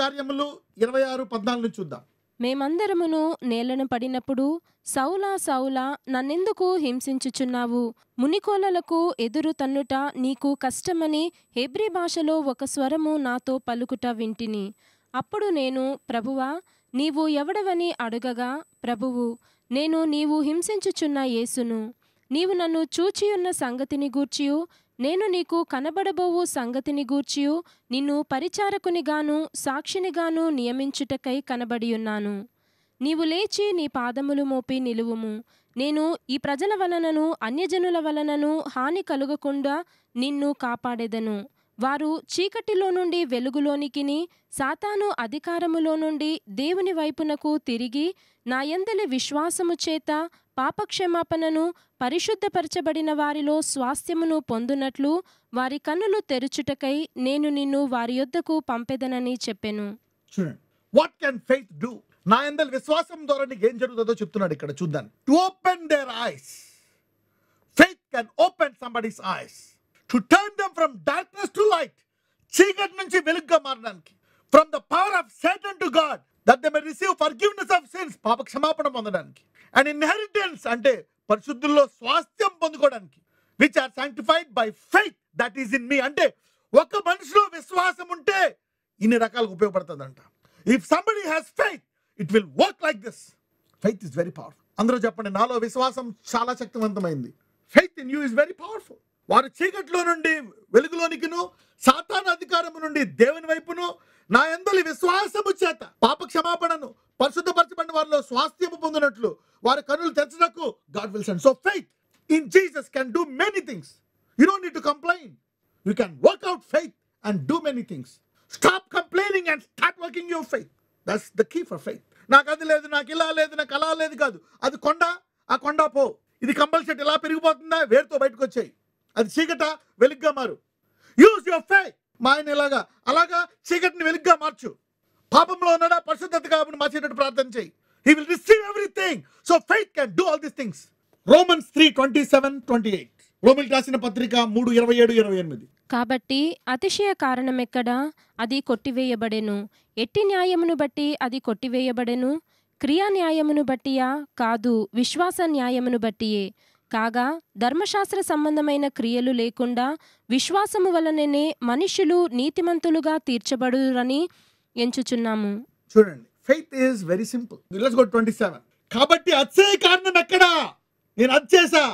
కార్యములు 26:14 చూద్దాం. మేమందరమును నేలను పడినప్పుడు సౌలా సౌలా నన్నెందుకు హింసించుచున్నావు, మునికోలలకు ఎదురు తన్నుట నీకు కష్టమని హెబ్రీ భాషలో ఒక స్వరము నాతో పలుకుట వింటిని. అప్పుడు నేను, ప్రభువా నీవు ఎవడవని అడుగగా, ప్రభువు నేను నీవు హింసించుచున్న యేసును, నీవు నన్ను చూచియున్న సంగతిని గూర్చియు నేను నీకు కనబడబోవు సంగతిని గూర్చియు నిన్ను పరిచారకునిగాను సాక్షినిగాను నియమించుటకై కనబడియున్నాను. నీవు లేచి నీ పాదములు మోపి నిలువుము. నేను ఈ ప్రజల వలనను అన్యజనుల వలనను హాని కలుగకుండా నిన్ను కాపాడెదను. వారు చీకటిలో నుండి వెలుగులోనికిని సాతాను అధికారములో నుండి దేవుని వైపునకు తిరిగి నా యందలి విశ్వాసము చేత పాపక్షమాపణను పరిశుద్ధపరచబడిన వారిలో స్వాస్థ్యమును పొందునట్లు వారి కన్నులు తెరుచుటకై నేను నిన్ను వారి యొద్దకు పంపెదనని చెప్పెను. చూడండి, వాట్ కెన్ ఫెయిత్ డూ? నా యందలి విశ్వాసం ద్వారా నీకు ఏం జరుగుతుందో చెప్తున్నాడు ఇక్కడ. చూద్దాం. To open their eyes. Faith can open somebody's eyes. To turn them from darkness to light. చీకటి నుంచి వెలుగుగా మారడానికి. From the power of Satan to God, that they may receive forgiveness of sins, పాప క్షమాపణ పొందడానికి. అండ్ ఇన్హెరిటెన్స్ అంటే పరిశుద్ధుల్లో స్వాస్థ్యం పొందుకోవడానికి. Which are sanctified by faith that is in me. అంటే ఒక మనిషిలో విశ్వాసం ఉంటే ఇన్ని రకాలుగా ఉపయోగపడుతుందంట. If somebody has faith, it will work like this. Faith is very powerful. అందరూ చెప్పండి, నాలో విశ్వాసం చాలా శక్తివంతమైంది. Faith in you is very powerful. వారు చీకట్లో నుండి వెలుగులోనికిను సాతాను అధికారము నుండి దేవుని వైపును నా యందలి విశ్వాసము చేత పాప క్షమాపణను పరిశుద్ధపరచబడిన వారిలో స్వాస్థ్యము పొందినట్లు వారి కన్నులు తెరచుటకు God will send. So faith in Jesus can do many things. You don't need to complain. You can work out faith and do many things. Stop complaining and start working your faith. That's the key for faith. నాకు అది లేదు, నాకు ఇలా లేదు, నాకు అలా లేదు కాదు. అది కొండ, ఆ కొండ పో. ఇది కంబల్ చెట్టు ఇలా పెరిగిపోతుందా, వేరుతో బయటకు వచ్చాయి. అది చీకట, వెలుగ్గా మారు. Use your faith. మా ఆయన ఇలాగా అలాగా చీకటిని వెలుగ్గా మార్చు. పాపంలో ఉన్నాడా, పరిశుద్ధత కాబట్టి మార్చేటట్టు ప్రార్థన చేయి. He will receive everything. So faith can do all these things. Romans 3:27-28. రోమీయులకు రాసిన పత్రిక 3:27-28. కాబట్టి అతిశయ కారణమెక్కడా, అది కొట్టివేయబడెను. ఎట్టి న్యాయమును బట్టి అది కొట్టివేయబడెను? క్రియా న్యాయమును బట్టియా? కాదు, విశ్వాస న్యాయమును బట్టియే. కాగా ధర్మశాస్త్ర సంబంధమైన క్రియలు లేకుండా విశ్వాసము వలననే మనుష్యులు నీతిమంతులుగా తీర్చబడురని ఎంచుచున్నాము. చూడండి, faith is very simple. Let's go to 27. కాబట్టి అతిశయ కారణం ఎక్కడా? నేను అది చేసా,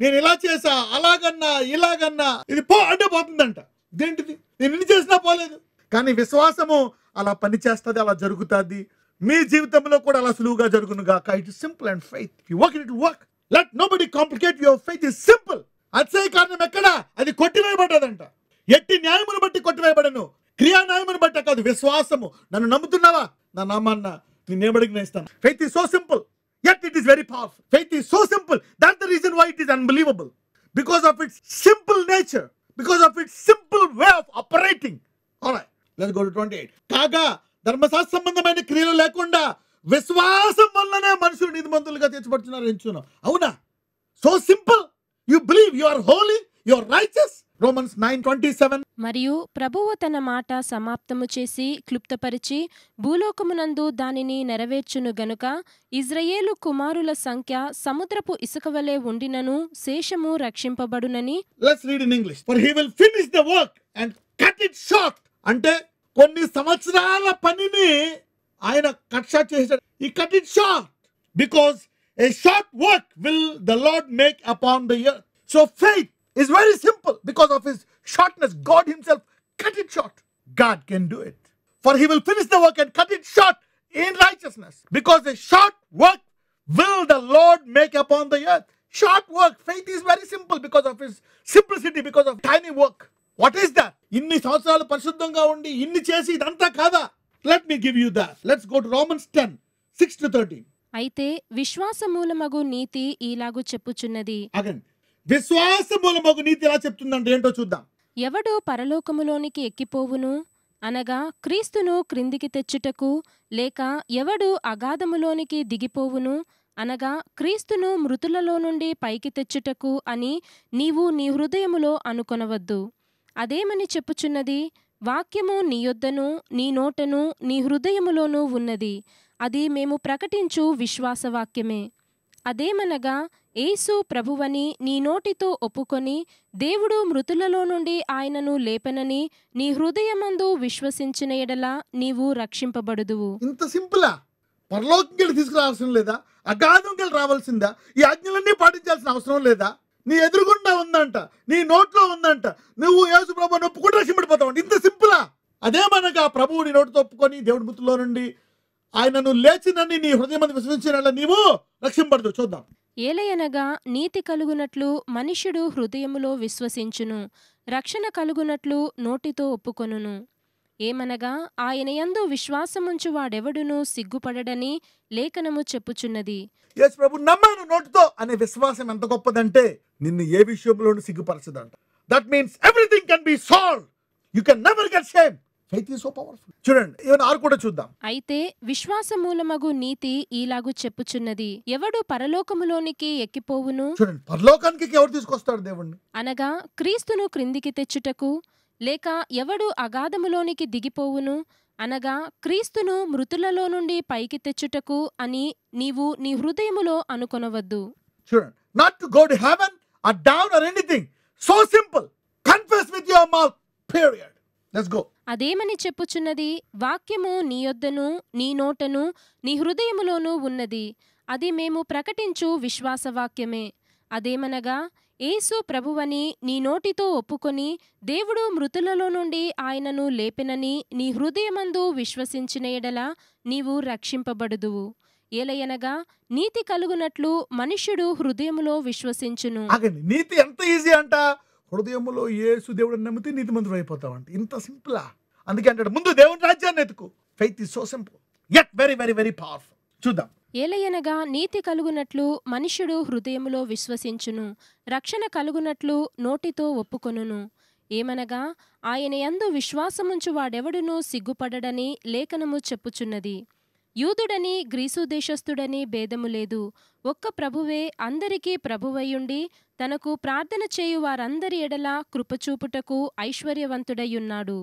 నేను ఇలా చేసా, అలాగన్నా ఇలాగన్నా, ఇది పో అంటే పోతుందంట. ఇదేంటిది? నేను ఇన్ని చేసినా పోలేదు. కానీ విశ్వాసము అలా పని చేస్తుంది, అలా జరుగుతుంది. మీ జీవితంలో కూడా అలా సులువుగా జరుగునుగాక. It is simple and faith. You work it work. Let nobody complicate your faith. Is simple. అతిశయ కారణం ఎక్కడా? అది కొట్టివేయబడ్డదంట. ఎట్టి న్యాయమును బట్టి కొట్టివేయబడను, క్రియా న్యాయమును బట్టి కాదు. విశ్వాసము. నన్ను నమ్ముతున్నావా? నా నామాన్న నేనేమడిగిన ఇస్తాను. Faith is so simple, yet it is very powerful. Faith is so simple. That's the reason why it is unbelievable. Because of its simple nature. Because of its simple way of operating. Alright, let's go to 28. కాగా ధర్మశాస్త్ర సంబంధమైన క్రియలు లేకుండా విశ్వాసం వల్లనే మనుషులు నీతిమంతులుగా తీర్చబడుతున్నారు ఎంచున్నాం. అవునా? So simple. You believe you are holy, you are righteous. Romans 9:27. మరియు ప్రభువు తన మాట సమాప్తము చేసి క్లుప్తపరిచి భూలోకమునందు దానిని నెరవేర్చును గనుక ఇజ్రాయేలు కుమారుల సంఖ్య సముద్రపు ఇసుక వలె ఉండినను శేషము రక్షింపబడునని. Let's read in English. For he will finish the work and cut it short. అంటే కొన్ని సంవత్సరాల పనిని ఆయన కట్ షార్ట్ చేశాడు. He cut it short because a short work will the Lord make upon the earth. So faith is very simple because of his shortness. God himself cut it short. God can do it. For he will finish the work and cut it short in righteousness. Because a short work will the Lord make upon the earth. Short work. Faith is very simple because of his simplicity, because of tiny work. What is that? ఇన్ని సంవత్సరాలు పరిశుద్ధంగా ఉండి ఇన్ని చేసి ఇదంతా కాదా? Let me give you that. Let's go to Romans 10:6-13. అయితే విశ్వాసమూలమగు నీతి ఈలాగు చెప్పుచున్నది. Again, విశ్వాస మూలమగు నీతి ఎలా చెప్తుందంటే ఏంటో చూద్దాం. ఎవడు పరలోకములోనికి ఎక్కిపోవును అనగా క్రీస్తును క్రిందికి తెచ్చుటకు, లేక ఎవడు అగాధములోనికి దిగిపోవును అనగా క్రీస్తును మృతులలో నుండి పైకి తెచ్చుటకు అని నీవు నీ హృదయములో అనుకొనవద్దు. అదేమని చెప్పుచున్నది? వాక్యము నీ యొద్దను నీ నోటను నీ హృదయములోనూ ఉన్నది. అది మేము ప్రకటించు విశ్వాసవాక్యమే. అదేమనగా, యేసు ప్రభువని నీ నోటితో ఒప్పుకొని దేవుడు మృతులలో నుండి ఆయనను లేపెనని నీ హృదయమందు విశ్వసించిన ఎడల నీవు రక్షింపబడుదువు. ఇంత సింపులా? పరలోకంకి వెళ్ళి తీసుకురావాల్సిన లేదా? అగాధంకి వెళ్ళి రావాల్సిందా? ఈ ఆజ్ఞలన్నీ పాటించాల్సిన అవసరం లేదా? నీ ఎదురుగుండా ఉందంట, నీ నోట్లో ఉందంట, నువ్వు యేసు ప్రభువుని ఒప్పుకుంటే రక్షింపడిపోతావు. ఇంత సింపులా? అదేమనగా ప్రభువు నీ నోటితో ఒప్పుకొని దేవుడి మృతుల్లో నుండి ఆయనను లేచినని నీ హృదయం విశ్వసించిన నీవు రక్షింపడదు. చూద్దాం. ఏలయనగా నీతి కలుగునట్లు మనుష్యుడు హృదయములో విశ్వసించును, రక్షణ కలుగునట్లు నోటితో ఒప్పుకొనును. ఏమనగా, ఆయన యందు విశ్వాసముంచు వాడెవడునూ సిగ్గుపడడని లేఖనము చెప్పుచున్నది. యేసు ప్రభు నమ్మాను నోటితో అనే విశ్వాసం ఎంత గొప్పదంటే నిన్ను ఏ విషయంలోనూ సిగ్గుపరచదంట. That means everything can be solved. You can never get shame. Faith is so powerful. చూడండి, ఈవెన్ 6 కూడా చూద్దాం. అయితే విశ్వాసమూలమగు నీతి ఈలాగు చెప్పుచున్నది, ఎవడు పరలోకములోనికి ఎక్కిపోవును. చూడండి, పరలోకానికి ఎవరు తీసుకొస్తాడు దేవుణ్ణి? అనగా క్రీస్తును క్రిందికి తెచ్చుటకు, లేక ఎవడు అగాధములోనికి దిగిపోవును, అనగా క్రీస్తును మృతులలో నుండి పైకి తెచ్చుటకు అని నీవు నీ హృదయములో అనుకొనవద్దు. చూడండి, not to go to heaven or down or anything. So simple. Confess with your mouth. Period. Let's go. అదేమని చెప్పుచున్నది, వాక్యము నీ యొద్దను నీ నోటను నీ హృదయములోనూ ఉన్నది. అది మేము ప్రకటించు విశ్వాసవాక్యమే. అదేమనగా, యేసు ప్రభువని నీ నోటితో ఒప్పుకొని దేవుడు మృతులలో నుండి ఆయనను లేపెనని నీ హృదయమందు విశ్వసించిన ఎడల నీవు రక్షింపబడుదువు. ఏలయనగా నీతి కలుగునట్లు మనుష్యుడు హృదయములో విశ్వసించును. ఆగండి, నీతి ఎంత ఈజీ అంట. హృదయములో యేసు దేవుడిని నమ్మితే నీతిమంతుడు అయిపోతావంట. ఇంత సింపులా? అందుకే అంటాడు, ముందు దేవుని రాజ్యాన్ని ఎతుకు. Faith is so simple yet very very very powerful. చూద్దాం. ఏలయనగా నీతి కలుగునట్లు మనుష్యుడు హృదయములో విశ్వసించును, రక్షణ కలుగునట్లు నోటితో ఒప్పుకొనును. ఏమనగా, ఆయన యందు విశ్వాసముంచు వాడెవడునూ సిగ్గుపడడని లేఖనము చెప్పుచున్నది. యూదుడని గ్రీసు దేశస్థుడని భేదము లేదు, ఒక్క ప్రభువే అందరికీ ప్రభువయ్యుండి తనకు ప్రార్థన చేయు వారందరి ఎడల కృపచూపుటకు ఐశ్వర్యవంతుడయ్యున్నాడు.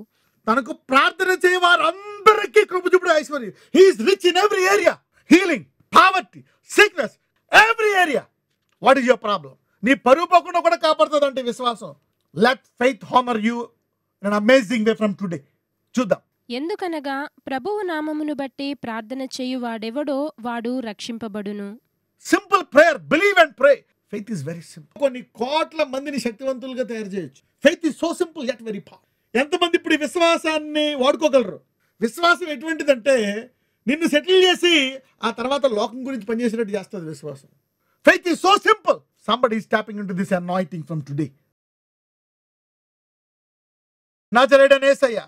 తనకు ప్రార్థన చేయ వారందరికీ కృపచూపుడు ఐశ్వర్యం. He is rich in every area. Healing, poverty, sickness, every area. What is your problem? నీ పరువు పోకుండా కూడా కాపాడుతుందంటే విశ్వాసం. Let faith honour you in an amazing way from today. చూద్దాం. ఎందుకనగా ప్రభువు నామమును బట్టి ప్రార్థన చేయు వాడెవడో వాడు రక్షింపబడును. Simple prayer, believe and pray. Faith is very simple. కొన్ని కోట్ల మందిని శక్తివంతులుగా తయారు చేయొచ్చు. Faith is so simple yet very powerful. ఎంతమంది ఇప్పుడు ఈ విశ్వాసాన్ని వాడుకోగలరు? విశ్వాసం ఎటువంటిదంటే నిన్ను సెటిల్ చేసి ఆ తర్వాత లోకం గురించి పనిచేసినట్టు చేస్తుంది విశ్వాసం. Faith is so simple. Somebody is tapping into this anointing from today. నజరేయుడైన యేసయ్య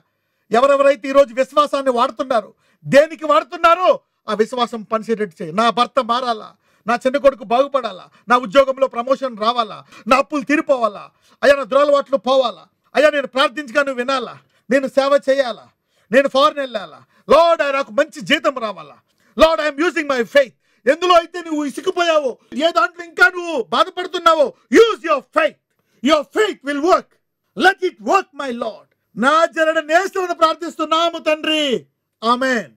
ఎవరెవరైతే ఈరోజు విశ్వాసాన్ని వాడుతున్నారు, దేనికి వాడుతున్నారో ఆ విశ్వాసం పనిచేసేటట్టు చేయి. నా భర్త మారాలా, నా చిన్న కొడుకు బాగుపడాలా, నా ఉద్యోగంలో ప్రమోషన్ రావాలా, నా అప్పులు తీరిపోవాలా, అయ్యా నా దురలవాట్లు పోవాలా, అయ్యా నేను ప్రార్థించగా నువ్వు వినాలా, నేను సేవ చేయాలా, నేను ఫారెన్ వెళ్ళాలా, లార్డ్ నాకు మంచి జీతం రావాలా, Lord I'm using my faith. ఎందులో అయితే నువ్వు ఇసుకుపోయావో, ఏ దాంట్లో ఇంకా నువ్వు బాధపడుతున్నావో, use your faith. Your faith will work. Let it work my Lord. నజరేయుడైన యేసుని ప్రార్థిస్తున్నాము తండ్రి. ఆమేన్.